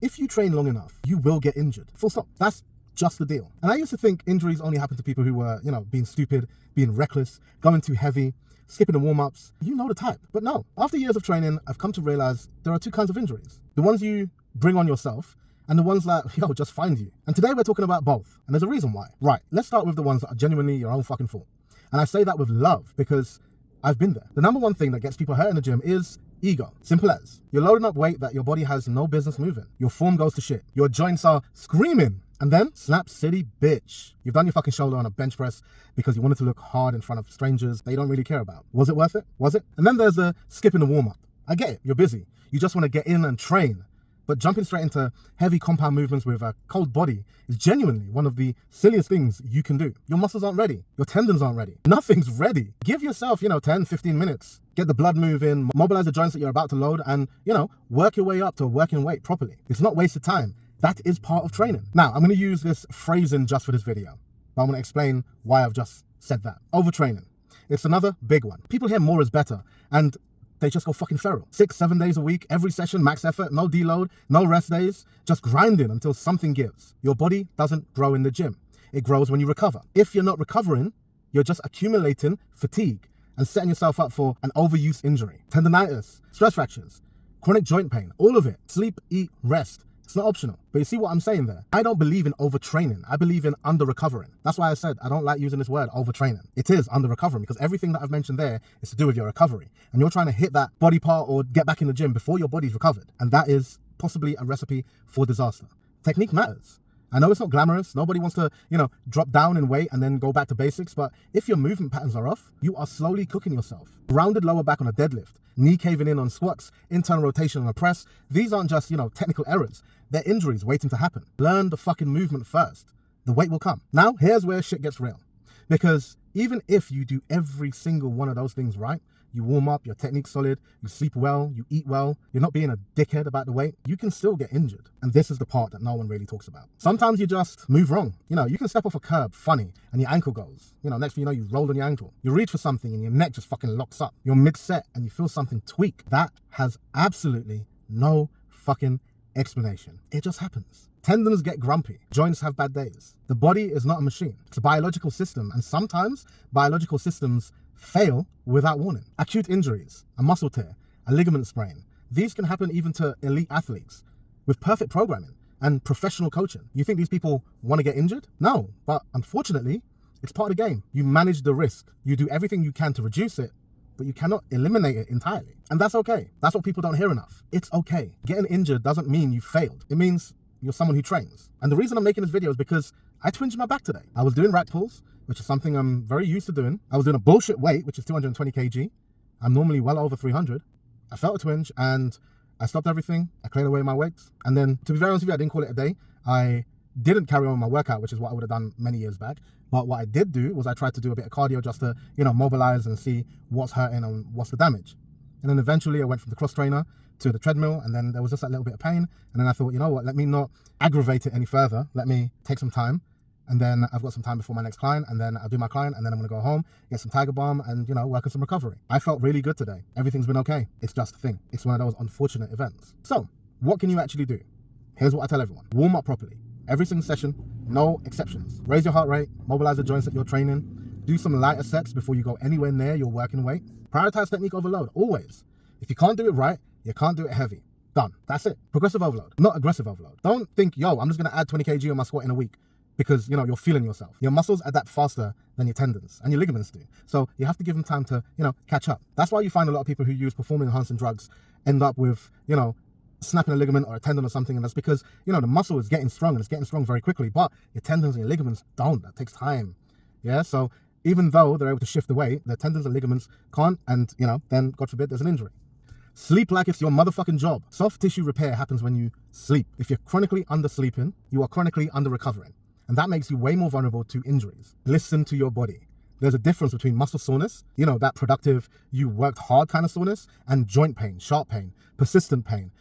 If you train long enough, you will get injured. Full stop. That's just the deal. And I used to think injuries only happen to people who were, being stupid, being reckless, going too heavy, skipping the warm-ups. You know the type. But no, after years of training, I've come to realize there are two kinds of injuries. The ones you bring on yourself and the ones that, just find you. And today we're talking about both. And there's a reason why. Right, let's start with the ones that are genuinely your own fucking fault. And I say that with love because I've been there. The number one thing that gets people hurt in the gym is ego. Simple as. You're loading up weight that your body has no business moving. Your form goes to shit. Your joints are screaming. And then, slap city bitch. You've done your fucking shoulder on a bench press because you wanted to look hard in front of strangers that you don't really care about. Was it worth it? Was it? And then there's the skipping the warm-up. I get it, you're busy. You just want to get in and train. But jumping straight into heavy compound movements with a cold body is genuinely one of the silliest things you can do. Your muscles aren't ready. Your tendons aren't ready. Nothing's ready. Give yourself, 10, 15 minutes. Get the blood moving, mobilize the joints that you're about to load, and, work your way up to working weight properly. It's not wasted time. That is part of training. Now, I'm going to use this phrasing just for this video, but I'm going to explain why I've just said that. Overtraining. It's another big one. People hear more is better, and they just go fucking feral. 6-7 days a week, every session, max effort, no deload, no rest days, just grinding until something gives. Your body doesn't grow in the gym. It grows when you recover. If you're not recovering, you're just accumulating fatigue and setting yourself up for an overuse injury. Tendonitis, stress fractures, chronic joint pain, all of it. Sleep, eat, rest. It's not optional. But you see what I'm saying there? I don't believe in overtraining. I believe in under-recovering. That's why I said I don't like using this word overtraining. It is under-recovering because everything that I've mentioned there is to do with your recovery. And you're trying to hit that body part or get back in the gym before your body's recovered. And that is possibly a recipe for disaster. Technique matters. I know it's not glamorous. Nobody wants to, drop down in weight and then go back to basics. But if your movement patterns are off, you are slowly cooking yourself. Rounded lower back on a deadlift, knee caving in on squats, internal rotation on a press. These aren't just, technical errors. They're injuries waiting to happen. Learn the fucking movement first. The weight will come. Now, here's where shit gets real. Because even if you do every single one of those things right, you warm up, your technique's solid, you sleep well, you eat well, you're not being a dickhead about the weight, you can still get injured. And this is the part that no one really talks about. Sometimes you just move wrong. You can step off a curb funny and your ankle goes. Next thing you know, you rolled on your ankle. You reach for something and your neck just fucking locks up. You're mid-set and you feel something tweak. That has absolutely no fucking explanation. It just happens. Tendons get grumpy. Joints have bad days. The body is not a machine. It's a biological system, and sometimes biological systems fail without warning. Acute injuries, a muscle tear, a ligament sprain. These can happen even to elite athletes with perfect programming and professional coaching. You think these people want to get injured? No, but unfortunately, it's part of the game. You manage the risk. You do everything you can to reduce it, but you cannot eliminate it entirely. And that's okay. That's what people don't hear enough. It's okay. Getting injured doesn't mean you failed. It means you're someone who trains. And the reason I'm making this video is because I twinged my back today. I was doing rack pulls, which is something I'm very used to doing. I was doing a bullshit weight, which is 220 kg. I'm normally well over 300. I felt a twinge and I stopped everything. I cleared away my weights. And then, to be very honest with you, I didn't call it a day. I didn't carry on my workout, which is what I would have done many years back. But what I did do was I tried to do a bit of cardio just to, mobilize and see what's hurting and what's the damage. And then eventually I went from the cross trainer to the treadmill, and then there was just that little bit of pain. And then I thought, you know what, let me not aggravate it any further. Let me take some time. And then I've got some time before my next client, and then I'll do my client, and then I'm gonna go home, get some Tiger Balm, and work on some recovery. I felt really good today. Everything's been okay. It's just a thing. It's one of those unfortunate events. So, what can you actually do? Here's what I tell everyone. Warm up properly. Every single session, no exceptions. Raise your heart rate, mobilize the joints that you're training, do some lighter sets before you go anywhere near your working weight. Prioritize technique over load, always. If you can't do it right, you can't do it heavy. Done. That's it. Progressive overload, not aggressive overload. Don't think, I'm just gonna add 20 kg on my squat in a week because, you're feeling yourself. Your muscles adapt faster than your tendons and your ligaments do. So you have to give them time to, catch up. That's why you find a lot of people who use performance enhancing drugs end up with, snapping a ligament or a tendon or something, and that's because, the muscle is getting strong and it's getting strong very quickly, but your tendons and your ligaments don't. That takes time. Yeah, so even though they're able to shift the weight, their tendons and ligaments can't, and, then, God forbid, there's an injury. Sleep like it's your motherfucking job. Soft tissue repair happens when you sleep. If you're chronically undersleeping, you are chronically under-recovering, and that makes you way more vulnerable to injuries. Listen to your body. There's a difference between muscle soreness, that productive, you worked hard kind of soreness, and joint pain, sharp pain, persistent pain.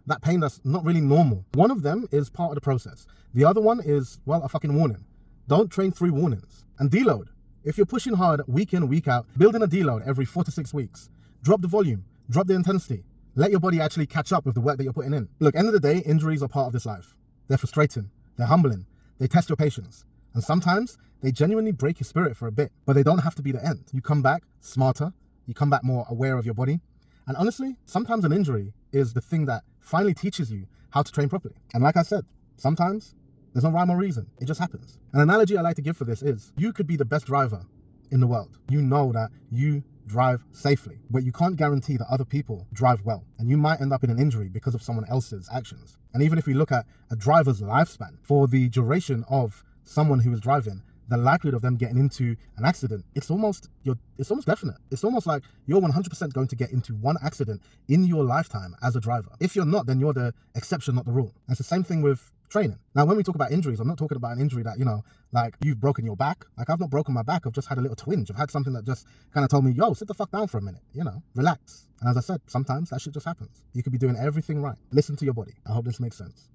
That pain that's not really normal. One of them is part of the process. The other one is, a fucking warning. Don't train through warnings. And deload. If you're pushing hard week in, week out, building a deload every 4 to 6 weeks. Drop the volume, drop the intensity. Let your body actually catch up with the work that you're putting in. Look, end of the day, injuries are part of this life. They're frustrating, they're humbling, they test your patience. And sometimes they genuinely break your spirit for a bit, but they don't have to be the end. You come back smarter, you come back more aware of your body. And honestly, sometimes an injury is the thing that finally teaches you how to train properly. And like I said, sometimes there's no rhyme or reason. It just happens. An analogy I like to give for this is, you could be the best driver in the world. You know that you drive safely, but you can't guarantee that other people drive well. And you might end up in an injury because of someone else's actions. And even if we look at a driver's lifespan, for the duration of someone who is driving, the likelihood of them getting into an accident, it's almost definite. It's almost like you're 100% going to get into one accident in your lifetime as a driver. If you're not, then you're the exception, not the rule. And it's the same thing with training. Now, when we talk about injuries, I'm not talking about an injury that, like you've broken your back. Like, I've not broken my back. I've just had a little twinge. I've had something that just kind of told me, yo, sit the fuck down for a minute, relax. And as I said, sometimes that shit just happens. You could be doing everything right. Listen to your body. I hope this makes sense.